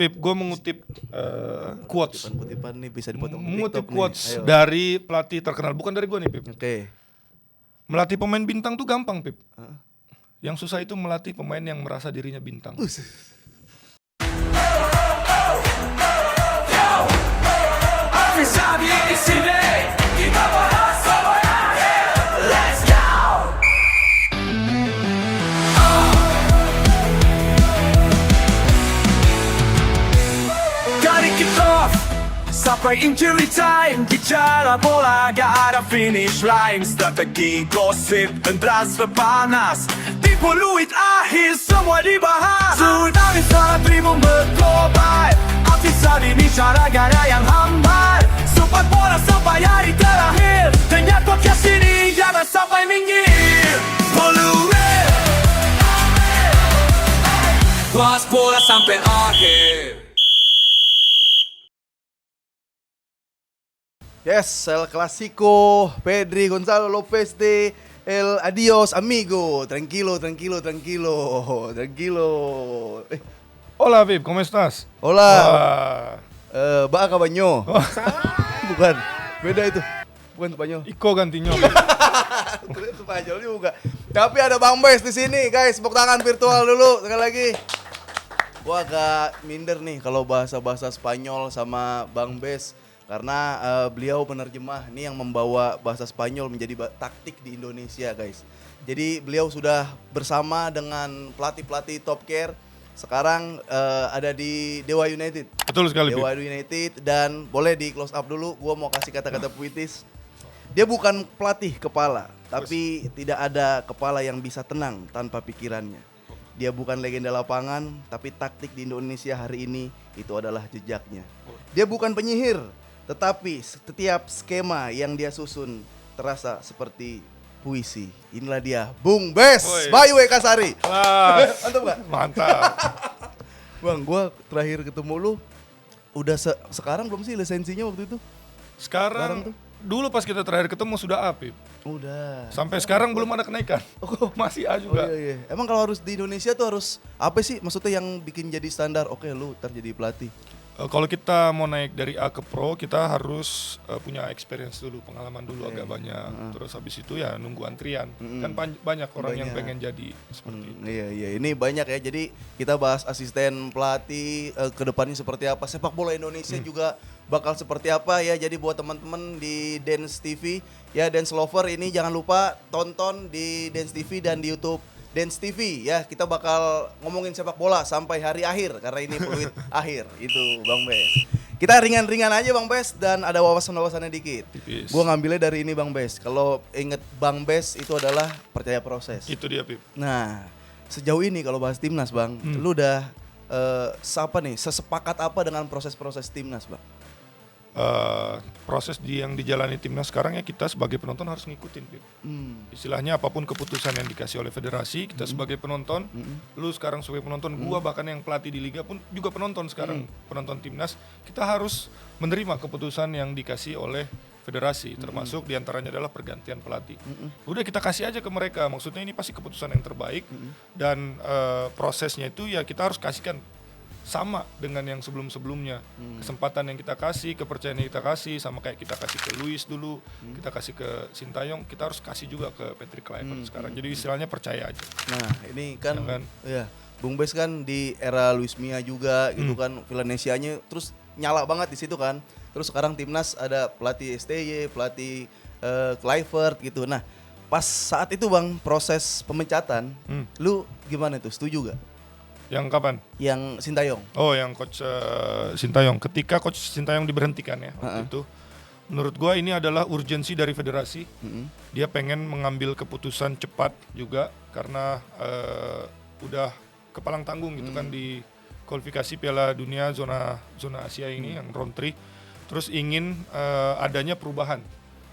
Pip, gue mengutip quotes. Kutipan nih bisa dipotong di Mengutip TikTok quotes nih. Ayo. dari pelatih terkenal, bukan dari gue nih Pip. Oke. Melatih pemain bintang tuh gampang Pip. Yang susah itu melatih pemain yang merasa dirinya bintang. Gotta kick off sampai injury time. Bicara bola gak ada finish line. Strategi, gosip, dan transfer panas. Di peluit akhir semua dibahas. Tsunami salah tribun berkobar. Afisa dibicara gak ada yang hambar. Sepak bola sampai hari terakhir. Dengar podcast ini jangan sampai minggir. Peluit bahas bola sampai akhir. Yes, El Clasico, Pedri Gonzalo Lopez de El Adios Amigo. Tranquilo. Hola Pip, ¿cómo estás? Hola. Wah, Ba Cabaño. Bukan, beda itu. Bukan Spanyol. Iko gantinya. Itu Spanyol juga. Tapi ada Bang Bes di sini, guys. Tepuk tangan virtual dulu sekali lagi. Gua agak minder nih kalau bahasa-bahasa Spanyol sama Bang Bes karena beliau penerjemah nih yang membawa bahasa Spanyol menjadi taktik di Indonesia, guys. Jadi beliau sudah bersama dengan pelatih-pelatih top care. Sekarang ada di Dewa United. Betul sekali Pip. Dewa United, dan boleh di close up dulu. Gua mau kasih kata-kata puitis. Dia bukan pelatih kepala, tapi tidak ada kepala yang bisa tenang tanpa pikirannya. Dia bukan legenda lapangan, tapi taktik di Indonesia hari ini itu adalah jejaknya. Dia bukan penyihir, tetapi setiap skema yang dia susun terasa seperti puisi. Inilah dia, Bung Bes, Woi. Bayu Ekasari. Wah, Mantap gak? mantap. Bang, gua terakhir ketemu lu udah sekarang belum sih lisensinya waktu itu? Sekarang, Bareng tuh. dulu pas kita terakhir ketemu sudah A Pip. Udah. Sampai sekarang belum ada kenaikan. Masih A Oh juga. iya. Emang kalau harus di Indonesia tuh harus apa sih? Maksudnya yang bikin jadi standar? Oke, lu ntar jadi pelatih. Kalau kita mau naik dari A ke Pro, kita harus punya experience dulu, pengalaman dulu agak banyak. Terus habis itu ya nunggu antrian. Kan banyak orang yang pengen jadi seperti itu. Iya. Ini banyak ya. Jadi kita bahas asisten pelatih ke depannya seperti apa. Sepak bola Indonesia juga bakal seperti apa ya. Jadi buat teman-teman di Dance TV, ya Dance Lover ini jangan lupa tonton di Dance TV dan di YouTube Dance TV ya. Kita bakal ngomongin sepak bola sampai hari akhir karena ini peluit akhir itu Bang Bes. Kita ringan-ringan aja Bang Bes dan ada wawasan-wawasannya dikit. Tipis. Gua ngambilnya dari ini Bang Bes. Kalau inget Bang Bes itu adalah percaya proses. Itu dia Pip. Nah, sejauh ini kalau bahas timnas Bang, lu udah sesepakat apa dengan proses-proses timnas Bang? Proses yang dijalani timnas sekarang ya kita sebagai penonton harus ngikutin Pip. Istilahnya apapun keputusan yang dikasih oleh federasi, kita sebagai penonton, lu sekarang sebagai penonton, gua bahkan yang pelatih di liga pun juga penonton sekarang, penonton timnas, kita harus menerima keputusan yang dikasih oleh federasi, termasuk diantaranya adalah pergantian pelatih. Udah kita kasih aja ke mereka, maksudnya ini pasti keputusan yang terbaik dan prosesnya itu ya kita harus kasihkan sama dengan yang sebelum-sebelumnya. Kesempatan yang kita kasih, kepercayaan yang kita kasih, sama kayak kita kasih ke Luis dulu, kita kasih ke Sintayong, kita harus kasih juga ke Patrick Kluivert sekarang. Jadi istilahnya percaya aja. Nah, ini kan Jangan. ya, Bung Bes kan di era Luis Mia juga gitu kan, Vilanesianya terus nyala banget di situ kan. Terus sekarang timnas ada pelatih STY, pelatih Kluivert gitu. Nah, pas saat itu Bang proses pemecatan, lu gimana tuh? Setuju gak? Yang kapan? Yang Sintayong. Oh, yang coach Sintayong. Ketika coach Sintayong diberhentikan ya waktu itu, menurut gua ini adalah urgensi dari federasi. Dia pengen mengambil keputusan cepat juga karena udah kepalang tanggung gitu kan di kualifikasi Piala Dunia zona Asia ini yang round 3. Terus ingin adanya perubahan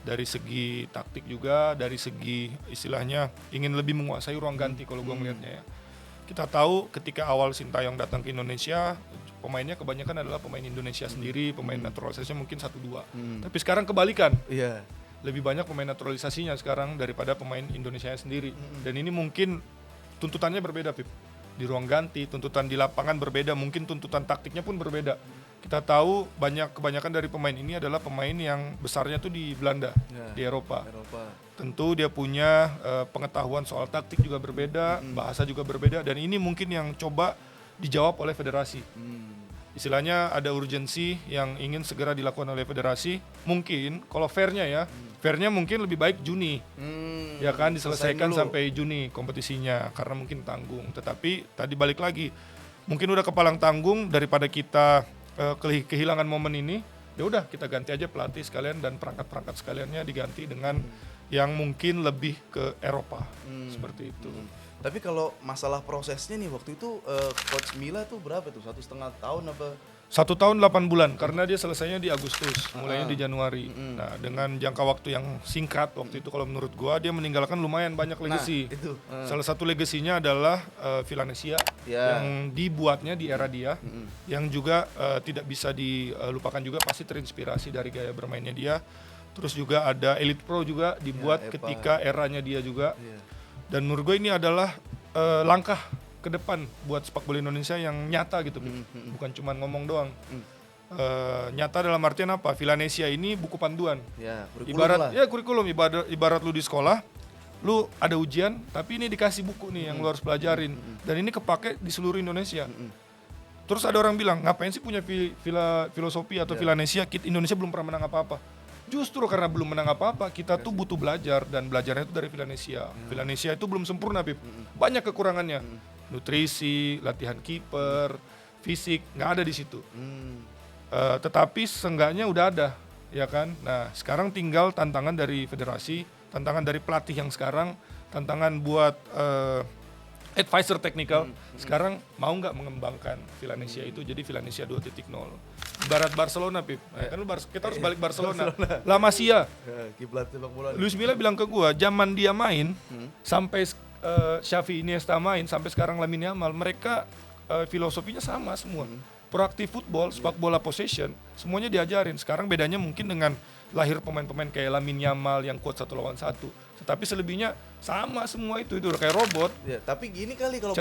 dari segi taktik juga, dari segi istilahnya ingin lebih menguasai ruang ganti kalau gua melihatnya ya. Kita tahu ketika awal Sintayong datang ke Indonesia, pemainnya kebanyakan adalah pemain Indonesia sendiri, pemain naturalisasinya mungkin 1-2. Tapi sekarang kebalikan. Iya. Lebih banyak pemain naturalisasinya sekarang daripada pemain Indonesia sendiri. Dan ini mungkin tuntutannya berbeda, Pip. di ruang ganti, tuntutan di lapangan berbeda, mungkin tuntutan taktiknya pun berbeda. Kita tahu kebanyakan dari pemain ini adalah pemain yang besarnya tuh di Belanda, di Eropa. Tentu dia punya pengetahuan soal taktik juga berbeda, bahasa juga berbeda, dan ini mungkin yang coba dijawab oleh federasi. Istilahnya ada urgensi yang ingin segera dilakukan oleh federasi. Mungkin kalau fairnya mungkin lebih baik Juni, ya kan, diselesaikan sampai Juni kompetisinya karena mungkin tanggung. Tetapi tadi balik lagi, mungkin udah kepalang tanggung daripada kita kehilangan momen ini. Ya udah kita ganti aja pelatih sekalian dan perangkat-perangkat sekaliannya diganti dengan yang mungkin lebih ke Eropa seperti itu. Tapi kalau masalah prosesnya nih waktu itu Coach Mila tuh berapa tuh? 1,5 tahun apa? 1 tahun 8 bulan karena dia selesainya di Agustus, mulainya di Januari. Nah, dengan jangka waktu yang singkat waktu itu kalau menurut gua dia meninggalkan lumayan banyak legacy. Itu. Salah satu legasinya adalah Villanesia yang dibuatnya di era dia, yang juga tidak bisa dilupakan juga, pasti terinspirasi dari gaya bermainnya dia. Terus juga ada Elite Pro juga dibuat ketika eranya dia juga. Dan menurut gue ini adalah langkah ke depan buat sepak bola Indonesia yang nyata gitu, bukan cuma ngomong doang. Nyata dalam artian apa? Villanesia ini buku panduan. Kurikulum ibarat lu di sekolah, lu ada ujian, tapi ini dikasih buku nih yang lu harus pelajarin, dan ini kepake di seluruh Indonesia. Terus ada orang bilang, ngapain sih punya filosofi atau Villanesia? Indonesia belum pernah menang apa-apa. Justru karena belum menang apa-apa, kita tuh butuh belajar, dan belajarnya itu dari Villanesia. Villanesia itu belum sempurna, Pip. Banyak kekurangannya. Nutrisi, latihan kiper, fisik, nggak ada di situ. Tetapi seenggaknya udah ada, ya kan? Nah, sekarang tinggal tantangan dari federasi, tantangan dari pelatih yang sekarang, tantangan buat advisor teknikal. Sekarang mau nggak mengembangkan Villanesia itu jadi Villanesia 2.0. Ibarat Barcelona, Pip. Nah, kan kita harus balik Barcelona. La Masia. Kiblat sepak bola. Luis Milla bilang ke gua, zaman dia main sampai Xavi Iniesta main sampai sekarang Lamine Yamal, mereka filosofinya sama semua. Proaktif football, sepak bola possession, semuanya diajarin. Sekarang bedanya mungkin dengan lahir pemain-pemain kayak Lamine Yamal yang kuat 1 lawan 1. Tetapi selebihnya sama semua itu udah kayak robot. Ya, tapi gini kali kalau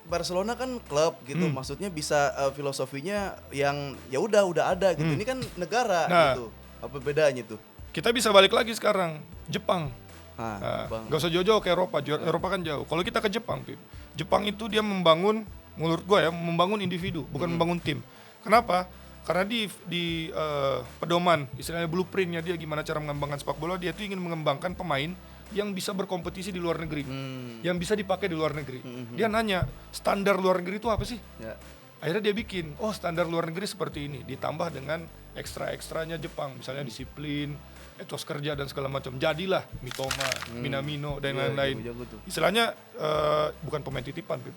Barcelona kan klub gitu, maksudnya bisa filosofinya yang ya udah ada gitu. Ini kan negara gitu. Apa bedanya tuh? Kita bisa balik lagi sekarang, Jepang. Jepang. Gak usah jauh-jauh ke Eropa, Eropa kan jauh. Kalau kita ke Jepang, Pip, Jepang itu dia membangun, menurut gua ya, membangun individu, bukan membangun tim. Kenapa? Karena di pedoman, istilahnya blueprintnya dia gimana cara mengembangkan sepak bola, dia tuh ingin mengembangkan pemain yang bisa berkompetisi di luar negeri, yang bisa dipakai di luar negeri. Dia nanya, standar luar negeri itu apa sih? Akhirnya dia bikin, standar luar negeri seperti ini, ditambah dengan ekstra-ekstranya Jepang, misalnya disiplin, etos kerja dan segala macam. Jadilah Mitoma, Minamino dan lain-lain. Istilahnya bukan pemain titipan, Pip.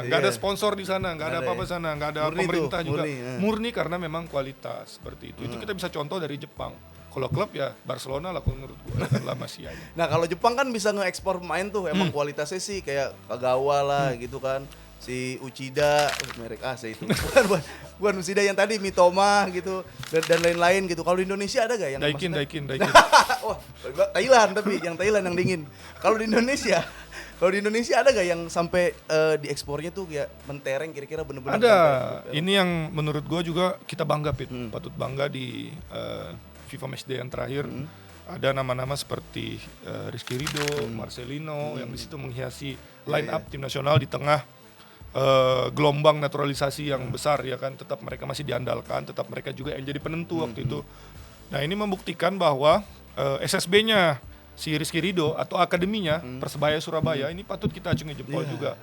Nggak ada sponsor di sana, nggak ada apa-apa sana, nggak ada pemerintah juga. Murni karena memang kualitas seperti itu. Itu kita bisa contoh dari Jepang. Kalau klub ya Barcelona lah kalau menurut gue, La Masia. Nah kalau Jepang kan bisa nge-ekspor pemain tuh, emang kualitasnya sih kayak Kagawa lah gitu kan. Si Uchida, merek AC itu. Bukan Uchida yang tadi, Mitoma gitu dan lain-lain gitu. Kalau di Indonesia ada gak yang Daikin. Wah, Thailand tapi yang Thailand yang dingin. Kalau di Indonesia ada gak yang sampai diekspornya tuh kayak mentereng kira-kira bener-bener? Ada. Ini yang menurut gua juga kita bangga, Pit. Patut bangga di FIFA Matchday yang terakhir. Ada nama-nama seperti Rizky Ridho, Marcelino yang di situ menghiasi line up tim nasional di tengah gelombang naturalisasi yang besar, ya kan. Tetap mereka masih diandalkan, tetap mereka juga yang jadi penentu waktu itu. Nah, ini membuktikan bahwa SSB-nya si Rizky Ridho atau akademinya Persebaya Surabaya ini patut kita acungi jempol juga.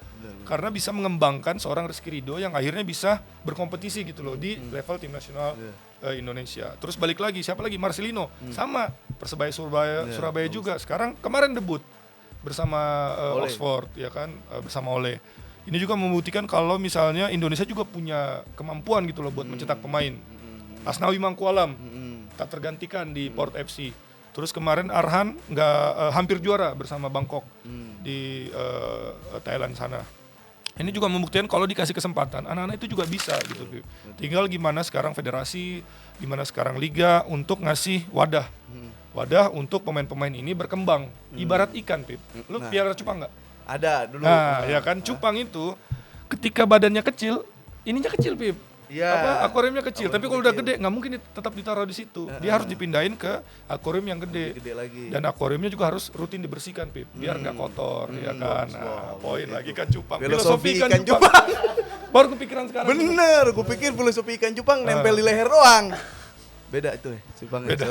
Karena bisa mengembangkan seorang Rizky Ridho yang akhirnya bisa berkompetisi gitu loh di level tim nasional Indonesia. Terus balik lagi, siapa lagi? Marcelino, sama Persebaya Surabaya juga. Sekarang kemarin debut bersama Oxford, ya kan, bersama Ole. Ini juga membuktikan kalau misalnya Indonesia juga punya kemampuan gitu loh buat mencetak pemain. Asnawi Mangkualam tak tergantikan di Port FC. Terus kemarin Arhan hampir juara bersama Bangkok di Thailand sana. Ini juga membuktikan kalau dikasih kesempatan anak-anak itu juga bisa gitu. Tinggal gimana sekarang federasi, gimana sekarang liga untuk ngasih wadah untuk pemain-pemain ini berkembang. Ibarat ikan, Pip. Lu piara cupang nggak? Ada dulu. Nah, ya kan cupang itu ketika badannya kecil, ininya kecil, Pip. Iya. Akuariumnya kecil, tapi kalau udah kecil. gede nggak mungkin tetap ditaruh di situ. Dia harus dipindahin ke akuarium yang gede. Gede lagi. Dan akuariumnya juga harus rutin dibersihkan, Pip, biar nggak kotor, ya kan. Nah, poin lagi kan cupang. Filosofi ikan cupang. Baru kepikiran sekarang. Bener, gue pikir filosofi ikan cupang nempel di leher doang. Beda itu cupang. Beda.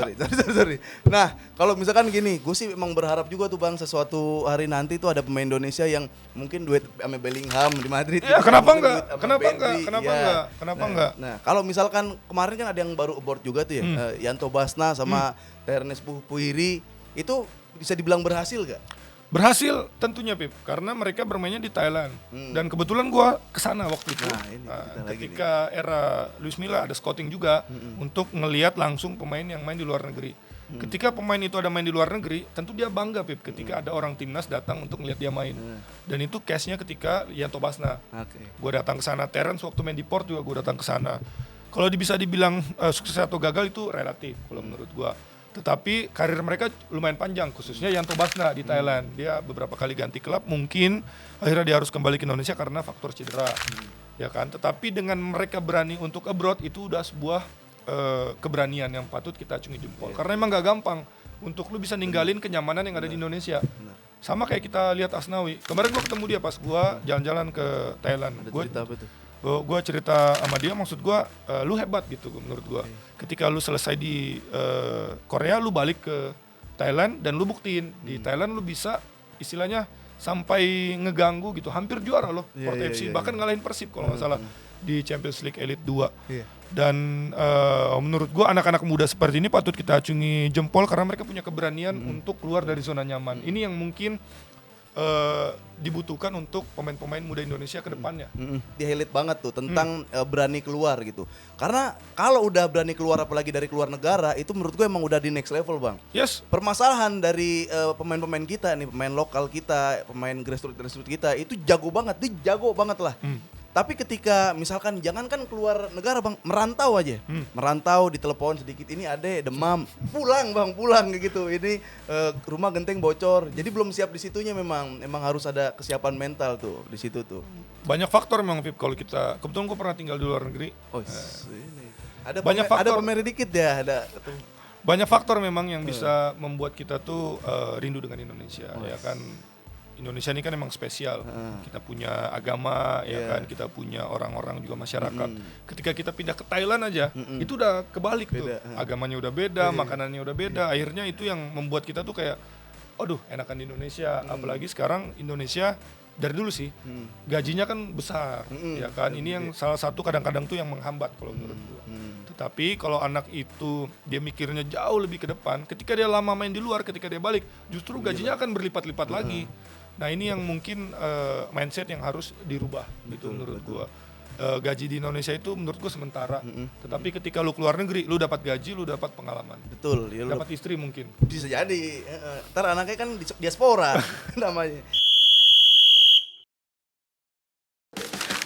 Sorry. Nah, kalau misalkan gini, gue sih emang berharap juga tuh Bang sesuatu hari nanti tuh ada pemain Indonesia yang mungkin duet sama Bellingham di Madrid. Ya, gitu. kenapa Mungkin enggak? duet sama Kenapa Pedri. enggak? Kenapa Iya. enggak? Kenapa enggak? Nah, kalau misalkan kemarin kan ada yang baru abort juga tuh ya, Yanto Basna sama Ternes Puhiri, itu bisa dibilang berhasil gak? Berhasil tentunya, Pip, karena mereka bermainnya di Thailand. Dan kebetulan gua kesana waktu itu. Nah, ini kita lagi ketika era Luis Milla ada scouting juga untuk ngelihat langsung pemain yang main di luar negeri. Ketika pemain itu ada main di luar negeri, tentu dia bangga, Pip, ketika ada orang timnas datang untuk ngelihat dia main. Dan itu case-nya ketika Yanto Basna. Oke. Gua datang ke sana, Terence waktu main di Port juga gua datang ke sana. Kalau bisa dibilang sukses atau gagal itu relatif kalau menurut gua. Tetapi karir mereka lumayan panjang, khususnya Yanto Basna di Thailand. Dia beberapa kali ganti klub, mungkin akhirnya dia harus kembali ke Indonesia karena faktor cedera. Ya kan, tetapi dengan mereka berani untuk abroad itu udah sebuah keberanian yang patut kita acungi jempol. Karena emang gak gampang untuk lu bisa ninggalin kenyamanan yang ada di Indonesia. Sama kayak kita lihat Asnawi. Kemarin gua ketemu dia pas gua jalan-jalan ke Thailand. Ada Gua cerita apa tuh? gue cerita sama dia, maksud gue lu hebat gitu menurut gue. Ketika lu selesai di Korea, lu balik ke Thailand dan lu buktiin di Thailand lu bisa istilahnya sampai ngeganggu gitu, hampir juara loh Port FC, bahkan ngalahin Persib kalau nggak salah di Champions League Elite 2. Dan menurut gue anak-anak muda seperti ini patut kita acungi jempol karena mereka punya keberanian untuk keluar dari zona nyaman. Ini yang mungkin dibutuhkan untuk pemain-pemain muda Indonesia ke depannya. Di highlight banget tuh tentang berani keluar gitu. Karena kalau udah berani keluar apalagi dari keluar negara, itu menurut gue emang udah di next level, Bang. Yes. Permasalahan dari pemain-pemain kita nih, pemain lokal kita, pemain grassroots kita itu jago banget lah. Tapi ketika misalkan jangankan keluar negara Bang, merantau aja. Merantau, ditelepon sedikit, ini ade demam, pulang Bang, pulang kayak gitu. Ini rumah genteng bocor. Jadi belum siap di situnya memang harus ada kesiapan mental tuh di situ tuh. Banyak faktor memang, Pip, kalau kita, kebetulan gue pernah tinggal di luar negeri. Oh, ini. Ada Banyak ada faktor. pemerintah dikit ya, ada. Banyak faktor memang yang bisa membuat kita tuh rindu dengan Indonesia, ya kan. Indonesia ini kan emang spesial. Kita punya agama, ya kan. Kita punya orang-orang juga masyarakat. Ketika kita pindah ke Thailand aja, itu udah kebalik tuh. Agamanya udah beda, makanannya udah beda. Akhirnya itu yang membuat kita tuh kayak, aduh, enakan di Indonesia. Apalagi sekarang Indonesia dari dulu sih, gajinya kan besar, ya kan. Ini yang salah satu kadang-kadang tuh yang menghambat kalau menurut gua. Tetapi kalau anak itu dia mikirnya jauh lebih ke depan, ketika dia lama main di luar, ketika dia balik, justru gajinya akan berlipat-lipat lagi. Nah ini yang mungkin mindset yang harus dirubah gitu menurut gua. Gaji di Indonesia itu menurut gua sementara. Tetapi ketika lu keluar negeri, lu dapat gaji, lu dapat pengalaman. Betul, ya lu Dapat istri mungkin. bisa jadi. Ntar anaknya kan diaspora namanya.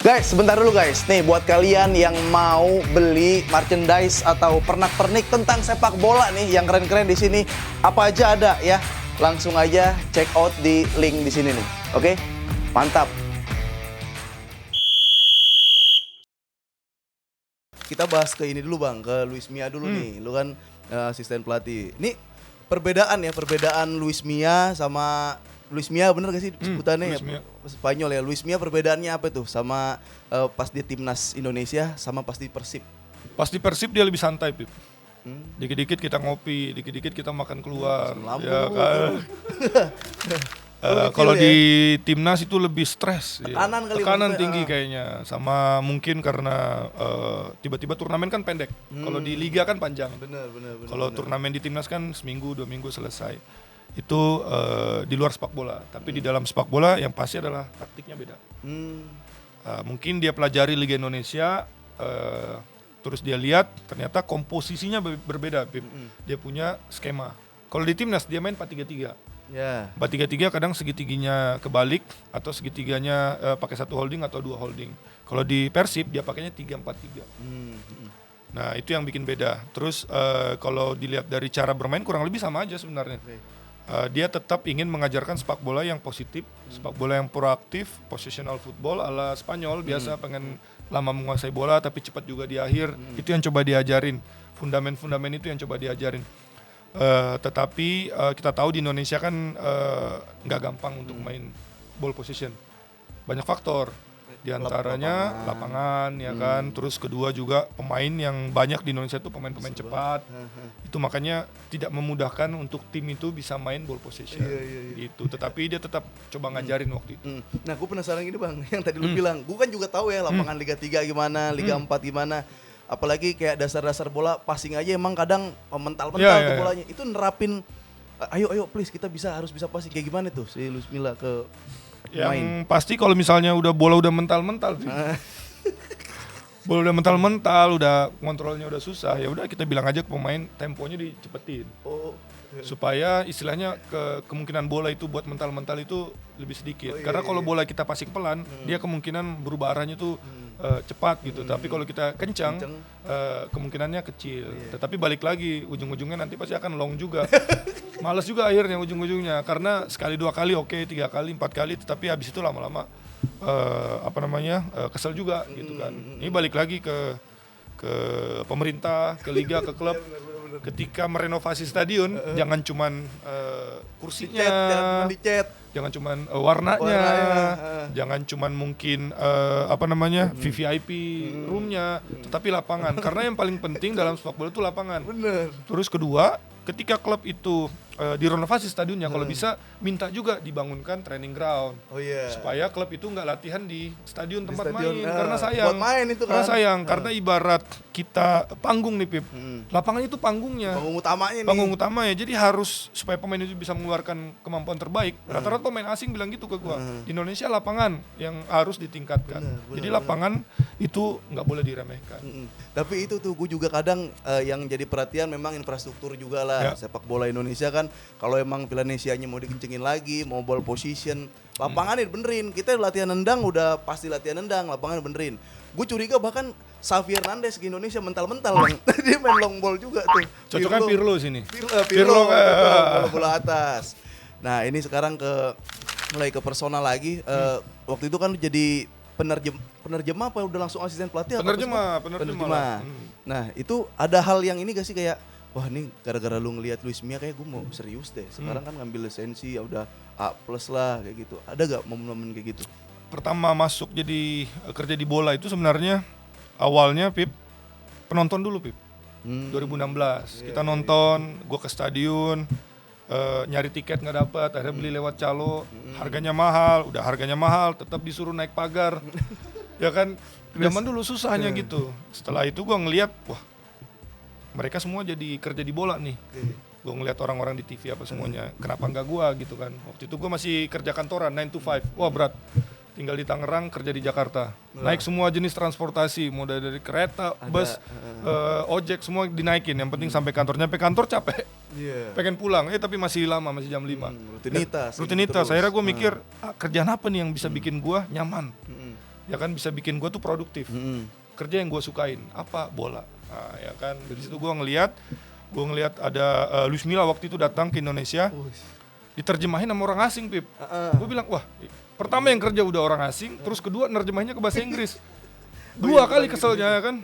Guys, sebentar dulu guys. Nih buat kalian yang mau beli merchandise atau pernak-pernik tentang sepak bola nih yang keren-keren di sini, apa aja ada ya. Langsung aja check out di link di sini nih. Oke? Mantap. Kita bahas ke ini dulu Bang, ke Luis Milla dulu nih. Lu kan asisten pelatih. Ini perbedaan Luis Milla sama Luis Milla, bener gak sih sebutannya Luis Milla. Spanyol ya? Luis Milla perbedaannya apa tuh sama pas di timnas Indonesia sama pas di Persib? Pas di Persib dia lebih santai, Pip. Dikit-dikit kita ngopi, dikit-dikit kita makan keluar, ya kan. Kalau di timnas itu lebih stres, Tekanan kali tekanan maksudnya, tinggi kayaknya, sama mungkin karena tiba-tiba turnamen kan pendek. Kalau di liga kan panjang. Bener. Kalau turnamen di timnas kan seminggu 2 minggu selesai. Itu di luar sepak bola, tapi di dalam sepak bola yang pasti adalah taktiknya beda. Mungkin dia pelajari Liga Indonesia, terus dia lihat ternyata komposisinya berbeda, Pip. Dia punya skema. Kalau di timnas dia main 4-3-3. Ya. 4-3-3 kadang segitiganya kebalik atau segitiganya pakai 1 holding atau 2 holding. Kalau di Persib dia pakainya 3-4-3. Nah, itu yang bikin beda. Terus kalau dilihat dari cara bermain kurang lebih sama aja sebenarnya. dia tetap ingin mengajarkan sepak bola yang positif, sepak bola yang proaktif, positional football ala Spanyol biasa pengen lama menguasai bola tapi cepat juga di akhir. Itu yang coba diajarin, fundament-fundament itu yang coba diajarin. Tetapi kita tahu di Indonesia kan nggak gampang untuk main ball position, banyak faktor. Di antaranya lapangan ya kan, terus kedua juga pemain yang banyak di Indonesia itu pemain-pemain cepat. Itu makanya tidak memudahkan untuk tim itu bisa main ball possession gitu. Tetapi dia tetap coba ngajarin waktu itu. Nah, gue penasaran gini Bang, yang tadi lu bilang, gue kan juga tahu ya lapangan Liga 3 gimana, Liga 4 gimana. Apalagi kayak dasar-dasar bola, passing aja emang kadang mental-mental tuh bolanya. Itu nerapin, ayo please kita harus bisa passing kayak gimana tuh si Luis Milla ke Yang pasti kalau misalnya bola udah mental-mental sih. Bola udah mental-mental, udah kontrolnya udah susah, ya udah kita bilang aja ke pemain temponya dicepetin. Supaya istilahnya kemungkinan bola itu buat mental-mental itu lebih sedikit. Karena kalau bola kita passing pelan, dia kemungkinan berubah arahnya tuh cepat gitu. Tapi kalau kita kencang, kemungkinannya kecil. Tetapi balik lagi, ujung-ujungnya nanti pasti akan long juga. Males juga akhirnya ujung-ujungnya, karena sekali 2 kali oke, 3 kali 4 kali, tetapi habis itu lama-lama kesel juga gitu kan. Ini balik lagi ke pemerintah, ke liga, ke klub. Ketika merenovasi stadion, jangan cuman kursinya, jangan cuman warnanya, jangan cuman mungkin VVIP roomnya, tetapi lapangan. Karena yang paling penting dalam sepak bola itu lapangan. Terus kedua, ketika klub itu direnovasi stadionnya, kalau bisa minta juga dibangunkan training ground, supaya klub itu nggak latihan di stadion tempat main, karena sayang. Buat main itu kan. Karena sayang, karena ibarat kita panggung nih Pip, lapangan itu panggungnya. Panggung utamanya, jadi harus supaya pemain itu bisa mengeluarkan kemampuan terbaik. Rata-rata pemain asing bilang gitu ke gua. Di Indonesia lapangan yang harus ditingkatkan. Jadi lapangan itu nggak boleh diremehkan. Tapi itu tuh gue juga kadang yang jadi perhatian memang infrastruktur juga lah. Sepak bola Indonesia kan kalau emang Pilanesianya mau dikencengin lagi, mau ball position, lapangan benerin. Kita latihan nendang udah pasti latihan nendang, lapangan benerin. Gue curiga bahkan Xavi Hernandez ke Indonesia mental-mental Bang. Dia main long ball juga tuh. Cocoknya Pirlo sini. Pirlo bola atas. Nah, ini sekarang mulai ke personal lagi. Waktu itu kan jadi penerjemah apa udah langsung asisten pelatih? Penerjemah. Nah, itu ada hal yang ini gak sih kayak, wah nih gara-gara lu ngeliat Luis Milla kayak gue mau serius deh. Sekarang kan ngambil lisensi ya udah A+ lah kayak gitu. Ada gak momen-momen kayak gitu? Pertama masuk jadi kerja di bola itu sebenarnya awalnya Pip, penonton dulu Pip. 2016 kita nonton, gue ke stadion, nyari tiket nggak dapat, akhirnya beli lewat calo, harganya mahal, tetap disuruh naik pagar. Ya kan, zaman dulu susahnya gitu. Setelah itu gue ngeliat, wah mereka semua jadi kerja di bola nih. Gue ngeliat orang-orang di TV apa semuanya, kenapa nggak gue gitu kan. Waktu itu gue masih kerja kantoran 9 to 5, wah berat. Tinggal di Tangerang, kerja di Jakarta. Naik semua jenis transportasi, mulai dari kereta, bus, ojek, semua dinaikin. Yang penting sampai kantor. Nyampe kantor capek, pengen pulang, tapi masih lama, masih jam 5. Rutinitas. Akhirnya gue mikir, kerjaan apa nih yang bisa bikin gue nyaman? Ya kan, bisa bikin gue tuh produktif. Kerja yang gue sukain, apa? Bola. Nah, ya kan, dari situ gue ngeliat ada Luis Milla waktu itu datang ke Indonesia, diterjemahin sama orang asing, Pip. Gue bilang, wah, pertama yang kerja udah orang asing, terus kedua nerjemahinnya ke bahasa Inggris. 2 kali keselnya kan.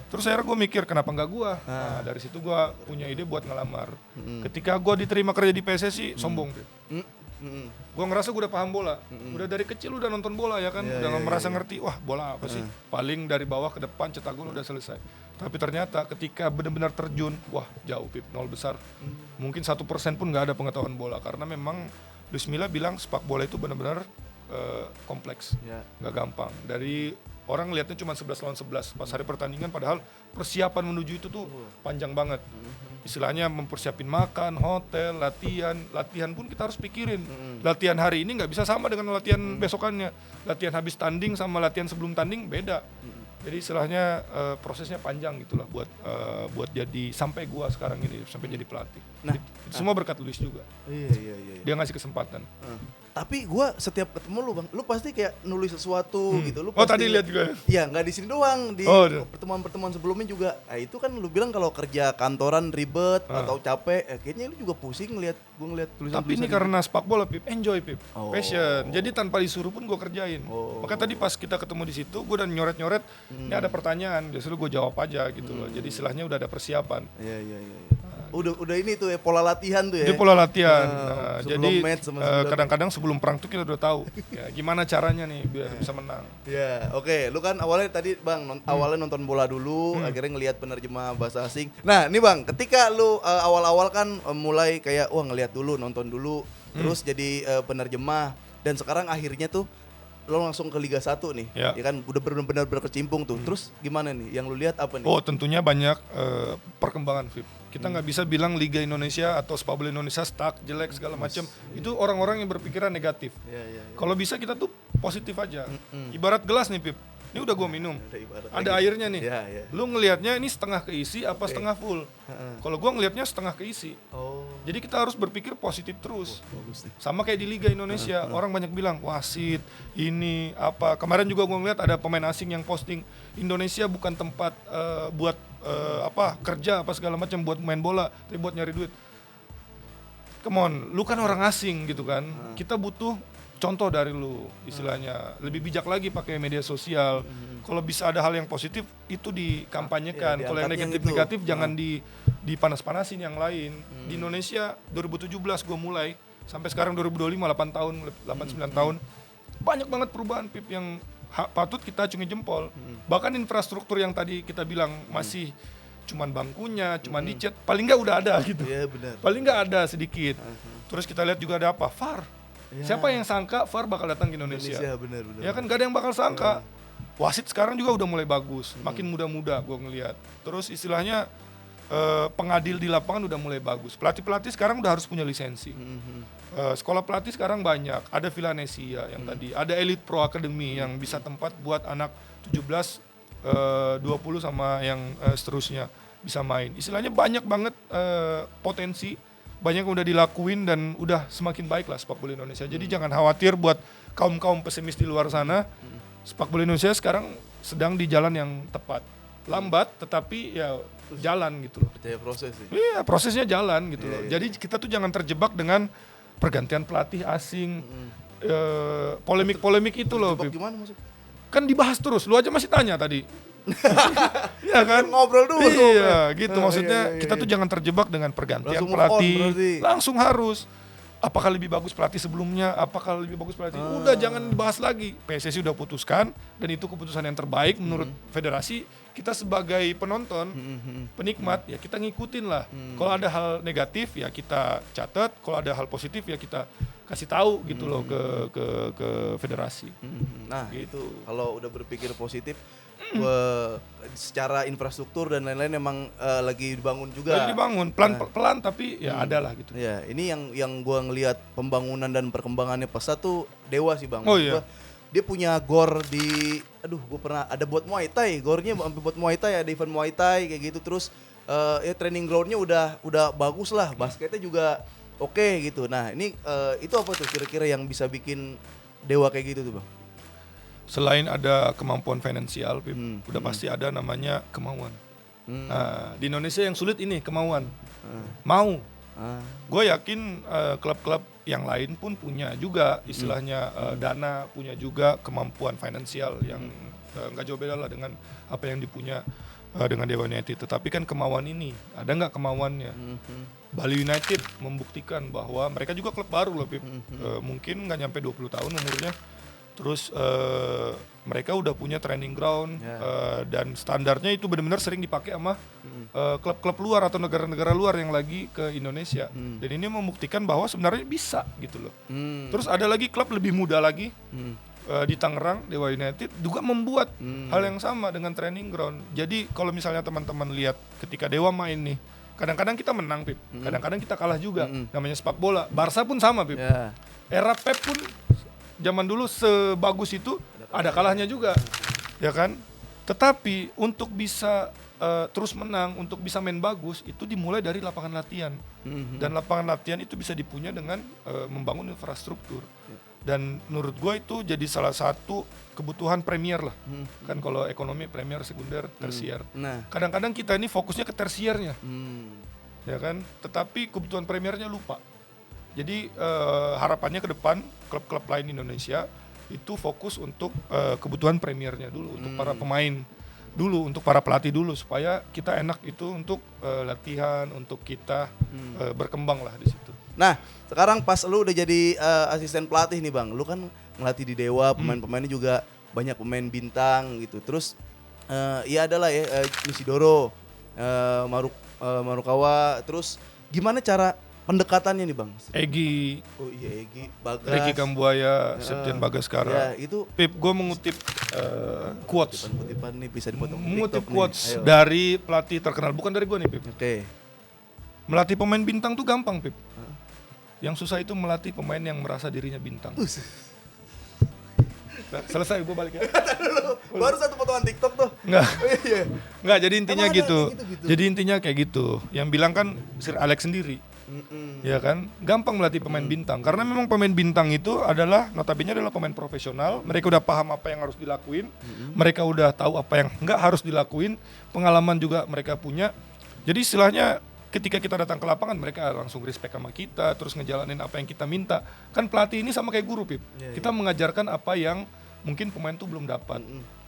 Terus akhirnya gue mikir kenapa nggak gue. Nah, dari situ gue punya ide buat ngelamar. Ketika gue diterima kerja di PSSI, sombong. Gue ngerasa gue udah paham bola. Udah dari kecil udah nonton bola ya kan. Udah merasa ngerti, wah bola apa sih. Paling dari bawah ke depan cetak gol udah selesai. Tapi ternyata ketika benar-benar terjun, wah jauh Pip, nol besar. Mungkin 1% pun nggak ada pengetahuan bola. Karena memang Luis Milla bilang sepak bola itu benar-benar kompleks, nggak gampang. Dari orang lihatnya cuma 11 lawan 11 pas hari pertandingan, padahal persiapan menuju itu tuh panjang banget. Istilahnya mempersiapin makan, hotel, latihan pun kita harus pikirin. Latihan hari ini nggak bisa sama dengan latihan besokannya. Latihan habis tanding sama latihan sebelum tanding beda. Jadi istilahnya prosesnya panjang gitulah buat jadi sampai gua sekarang ini sampai jadi pelatih. Nah, itu semua berkat Luis juga. Iya. Dia ngasih kesempatan. Tapi gue setiap ketemu lu bang, lu pasti kayak nulis sesuatu gitu. Lu Oh pasti, tadi lihat juga. Iya nggak di sini doang, di Iya. pertemuan-pertemuan sebelumnya juga. Nah itu kan lu bilang kalau kerja kantoran ribet atau capek, kayaknya lu juga pusing ngeliat tulisan. Tapi ini karena sepak bola Pip, enjoy Pip, Oh. passion. Jadi tanpa disuruh pun gue kerjain. Maka tadi pas kita ketemu di situ, gue udah nyoret-nyoret. Ini ada pertanyaan, justru gue jawab aja gitu loh. Jadi istilahnya udah ada persiapan. Iya. Udah ini tuh ya pola latihan tuh ya. Dia pola latihan. sebelum Jadi match sama sebelum- kadang-kadang sebelum perang tuh kita udah tahu ya, gimana caranya nih biar bisa menang. Ya, oke. Lu kan awalnya tadi Bang, awalnya nonton bola dulu, akhirnya ngelihat penerjemah bahasa asing. Nah, nih Bang, ketika lu awal-awal kan mulai kayak wah ngelihat dulu, nonton dulu, terus jadi penerjemah dan sekarang akhirnya tuh lo langsung ke Liga 1 nih. Ya. Ya kan udah benar-benar berkecimpung tuh. Terus gimana nih? Yang lu lihat apa nih? Oh tentunya banyak perkembangan Vip. Kita nggak bisa bilang Liga Indonesia atau sepak bola Indonesia stuck, jelek segala macam. Itu orang-orang yang berpikiran negatif. Iya. Kalau bisa kita tuh positif aja. Ibarat gelas nih Pip. Ini udah gue minum. ibarat Ada lagi. airnya nih. Iya. Lu ngelihatnya ini setengah keisi apa setengah full. Kalau gue ngelihatnya setengah keisi. Oh, Jadi kita harus berpikir positif terus. bagus nih. Sama kayak di Liga Indonesia, orang banyak bilang wasit ini apa. Kemarin juga gue ngeliat ada pemain asing yang posting Indonesia bukan tempat buat apa kerja apa segala macam buat main bola, tapi buat nyari duit. Come on, lu kan orang asing gitu kan. Kita butuh contoh dari lu, istilahnya lebih bijak lagi pakai media sosial. Kalau bisa ada hal yang positif itu dikampanyekan. Kalau yang diangkat yang negatif-negatif itu. jangan dipanas-panasin yang lain. Di Indonesia 2017 gue mulai sampai sekarang 2025 8 tahun 8 9 tahun. Banyak banget perubahan Pip yang patut kita acungi jempol. Bahkan infrastruktur yang tadi kita bilang masih cuman bangkunya, cuman dicat, paling nggak udah ada gitu. Iya benar. Paling nggak ada sedikit. Terus kita lihat juga ada apa? VAR. Siapa yang sangka VAR bakal datang ke Indonesia? Benar. Ya kan gak ada yang bakal sangka. Wasit sekarang juga udah mulai bagus, makin muda-muda gue ngelihat. Terus istilahnya pengadil di lapangan udah mulai bagus. Pelatih-pelatih sekarang udah harus punya lisensi. Sekolah pelatih sekarang banyak. Ada Villanesia yang tadi, ada Elite Pro Academy yang bisa tempat buat anak 17, 20 sama yang seterusnya bisa main. Istilahnya banyak banget potensi. Banyak yang udah dilakuin dan udah semakin baik lah sepak bola Indonesia. Jadi jangan khawatir buat kaum-kaum pesimis di luar sana. Sepak bola Indonesia sekarang sedang di jalan yang tepat. Lambat tetapi ya jalan gitu loh. Percaya proses sih. Iya, prosesnya jalan gitu loh. Jadi kita tuh jangan terjebak dengan pergantian pelatih asing, polemik-polemik itu loh. Jebak Pip. gimana maksud? Kan dibahas terus. Lu aja masih tanya tadi. Iya kan? Ngobrol dulu. Iya, gitu. Maksudnya iya. kita tuh jangan terjebak dengan pergantian Langsung move on pelatih. berarti. Langsung harus. Apakah lebih bagus pelatih sebelumnya? Apakah lebih bagus pelatih? Udah jangan dibahas lagi. PSSI udah putuskan dan itu keputusan yang terbaik menurut federasi. Kita sebagai penonton, penikmat ya kita ngikutin lah. Kalau ada hal negatif ya kita catat. Kalau ada hal positif ya kita kasih tahu gitu loh ke federasi. Nah, Gitu. itu kalau udah berpikir positif secara infrastruktur dan lain-lain emang lagi dibangun juga. Lagi dibangun pelan tapi ya ada lah gitu. Ya, ini yang gua ngelihat pembangunan dan perkembangannya pesat tuh Dewa sih, Bang. Oh, Maksud iya. gua, dia punya gor di gua pernah ada buat Muay Thai, gornya sampai buat Muay Thai, ada event Muay Thai kayak gitu terus ya training groundnya udah bagus lah, basketnya juga oke gitu. Nah, ini itu apa tuh kira-kira yang bisa bikin Dewa kayak gitu tuh, Bang? Selain ada kemampuan finansial, Pip, udah pasti ada namanya kemauan. Nah, di Indonesia yang sulit ini kemauan. Mau. Gue yakin klub-klub yang lain pun punya juga istilahnya dana, punya juga kemampuan finansial yang nggak jauh beda lah dengan apa yang dipunya dengan Dewa United. Tetapi kan kemauan ini, ada nggak kemauannya? Bali United membuktikan bahwa mereka juga klub baru loh, Pip. Mungkin nggak nyampe 20 tahun umurnya. Terus mereka udah punya training ground dan standarnya itu benar-benar sering dipakai sama klub-klub luar atau negara-negara luar yang lagi ke Indonesia. Dan ini membuktikan bahwa sebenarnya bisa gitu loh. Terus ada lagi klub lebih muda lagi di Tangerang, Dewa United juga membuat hal yang sama dengan training ground. Jadi kalau misalnya teman-teman lihat ketika Dewa main nih, kadang-kadang kita menang, Pip. Kadang-kadang kita kalah juga. Namanya sepak bola. Barca pun sama, Pip. Ya. Era Pep pun zaman dulu sebagus itu ada kalahnya juga, ya kan? Tetapi untuk bisa terus menang, untuk bisa main bagus itu dimulai dari lapangan latihan. Dan lapangan latihan itu bisa dipunya dengan membangun infrastruktur. Dan menurut gue itu jadi salah satu kebutuhan premier lah. Kan kalau ekonomi premier, sekunder, tersier. Nah. Kadang-kadang kita ini fokusnya ke tersiernya. Ya kan? Tetapi kebutuhan premiernya lupa. Jadi harapannya ke depan klub-klub lain di Indonesia itu fokus untuk kebutuhan premiernya dulu, untuk para pemain dulu, untuk para pelatih dulu, supaya kita enak itu untuk latihan, untuk kita berkembang lah di situ. Nah, sekarang pas lu udah jadi asisten pelatih nih Bang, lu kan ngelatih di Dewa, pemain-pemainnya juga banyak pemain bintang gitu. Terus ya adalah ya Isidoro, Marukawa, terus gimana cara pendekatannya nih Bang? Egy, Oh iya Egy, Bagas, Ricky Kambuaya, Septian Bagaskara. ya itu Pip, gue mengutip quotes. kutipan nih bisa dipotong ke Mengutip TikTok nih. quotes Ayo. dari pelatih terkenal, bukan dari gue nih Pip. Oke. Melatih pemain bintang tuh gampang Pip. Yang susah itu melatih pemain yang merasa dirinya bintang. Nah, selesai gue balik ya. Baru satu potongan TikTok tuh. Enggak. Iya. Enggak, jadi intinya Emang ada gitu. kayak gitu-gitu? Jadi intinya kayak gitu. Yang bilang kan Sir Alex sendiri. Ya kan? Gampang melatih pemain bintang karena memang pemain bintang itu adalah notabene adalah pemain profesional. Mereka udah paham apa yang harus dilakuin. Mereka udah tahu apa yang enggak harus dilakuin. Pengalaman juga mereka punya. Jadi istilahnya ketika kita datang ke lapangan mereka langsung respect sama kita, terus ngejalanin apa yang kita minta. Kan pelatih ini sama kayak guru, Pip. Kita mengajarkan apa yang mungkin pemain tuh belum dapat.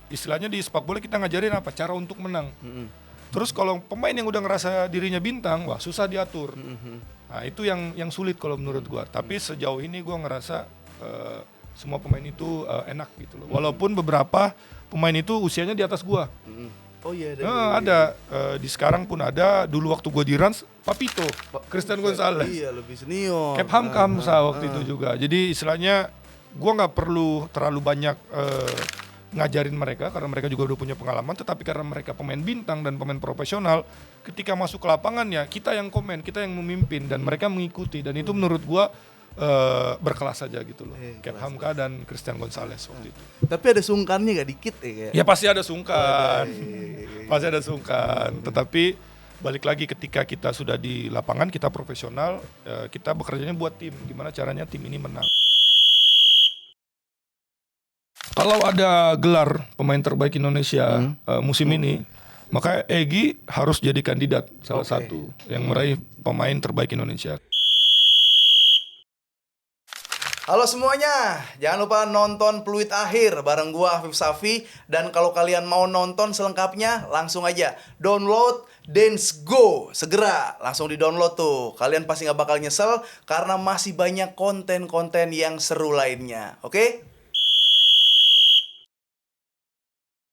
Istilahnya di sepak bola kita ngajarin apa? Cara untuk menang. Terus kalau pemain yang udah ngerasa dirinya bintang, wah susah diatur. Nah itu yang sulit kalau menurut gua. Tapi sejauh ini gua ngerasa semua pemain itu enak gitu loh. Walaupun beberapa pemain itu usianya di atas gua. Oh iya Ada di sekarang pun ada. Dulu waktu gua di Rans, Papito, Christian Gonzalez, Iya, lebih senior. Kep Hamkamsa waktu itu juga. Jadi istilahnya gua nggak perlu terlalu banyak ngajarin mereka karena mereka juga udah punya pengalaman, tetapi karena mereka pemain bintang dan pemain profesional, ketika masuk ke lapangan ya kita yang komen, kita yang memimpin dan mereka mengikuti, dan itu menurut gua berkelas saja gitu loh. Kep Hamka dan Christian Gonzalez waktu itu. Tapi ada sungkannya gak dikit ya kayak? Ya pasti ada sungkan. Pasti ada sungkan, tetapi balik lagi ketika kita sudah di lapangan, kita profesional, kita bekerjanya buat tim. Gimana caranya tim ini menang. Kalau ada gelar pemain terbaik Indonesia musim ini, maka Egy harus jadi kandidat salah satu yang meraih pemain terbaik Indonesia. Halo semuanya, jangan lupa nonton Peluit Akhir bareng gua Afif Safi. Dan kalau kalian mau nonton selengkapnya, langsung aja download Dance Go. Segera, langsung di-download tuh. Kalian pasti gak bakal nyesel karena masih banyak konten-konten yang seru lainnya. Oke?